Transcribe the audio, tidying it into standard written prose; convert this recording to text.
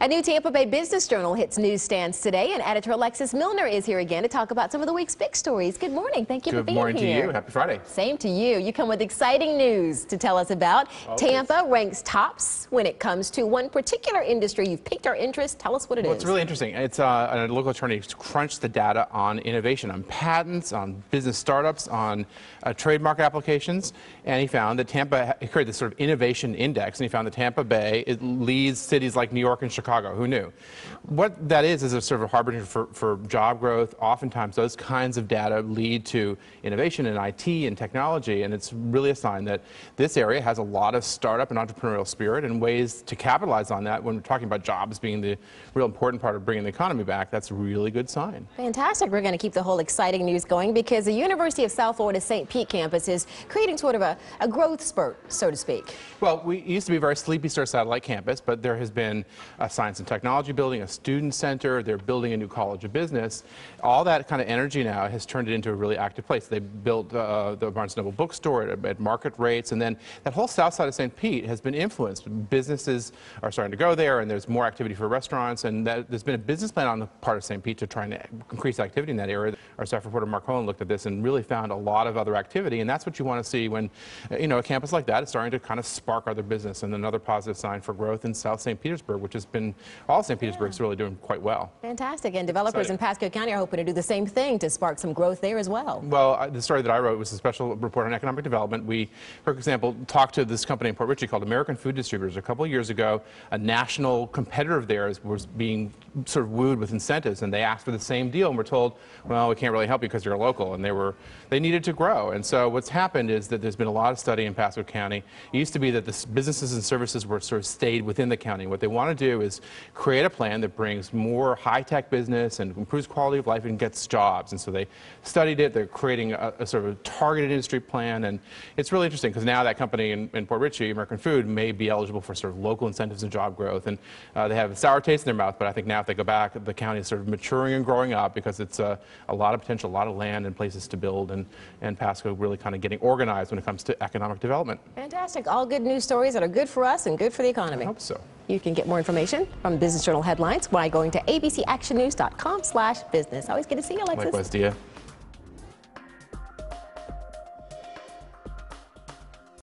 A new Tampa Bay Business Journal hits newsstands today, and editor Alexis Muellner is here again to talk about some of the week's big stories. Good morning. Thank you for being here. Good morning to you. Happy Friday. Same to you. You come with exciting news to tell us about. Tampa ranks tops when it comes to one particular industry. You've piqued our interest. Tell us what it is. It's really interesting. It's a local attorney crunched the data on innovation, on patents, on business startups, on trademark applications, and he found that Tampa, he created this sort of innovation index, and he found that Tampa Bay, it leads cities like New York and Chicago. Who knew? What that is a sort of a harbinger for job growth. Oftentimes those kinds of data lead to innovation in IT and technology, and it's really a sign that this area has a lot of startup and entrepreneurial spirit and ways to capitalize on that. When we're talking about jobs being the real important part of bringing the economy back, that's a really good sign. Fantastic. We're going to keep the whole exciting news going because the University of South Florida St. Pete campus is creating sort of a growth spurt, so to speak. Well, we used to be a very sleepy sort of satellite campus, but there has been a science and technology building, a student center, they're building a new college of business. All that kind of energy now has turned it into a really active place. They built the Barnes & Noble bookstore at market rates, and then that whole south side of St. Pete has been influenced. Businesses are starting to go there, and there's more activity for restaurants, and there's been a business plan on the part of St. Pete to try and increase activity in that area. Our staff reporter Mark Cohen looked at this and really found a lot of other activity, and that's what you want to see when a campus like that is starting to kind of spark other business. And another positive sign for growth in South St. Petersburg, which has been, all St. Petersburg's really doing quite well. Fantastic. And developers in Pasco County are hoping to do the same thing to spark some growth there as well. Well, the story that I wrote was a special report on economic development. We, for example, talked to this company in Port Richey called American Food Distributors a couple of years ago. A national competitor of theirs was being sort of wooed with incentives, and they asked for the same deal, and we're told, well, we can't really help you because you're local, and they needed to grow. And so what's happened is that there's been a lot of study in Pasco County. It used to be that the businesses and services were sort of stayed within the county. What they want to do is create a plan that brings more high-tech business and improves quality of life and gets jobs. And so they studied it. They're creating a sort of targeted industry plan, and it's really interesting because now that company in Port Richey, American Food, may be eligible for sort of local incentives and job growth. And they have a sour taste in their mouth, but I think now if they go back, the county is sort of maturing and growing up because it's a lot of potential, a lot of land and places to build, and Pasco really kind of getting organized when it comes to economic development. Fantastic. All good news stories that are good for us and good for the economy. I hope so. You can get more information from Business Journal headlines by going to abcactionnews.com/business. Always good to see you, Alexis. Likewise, Dia.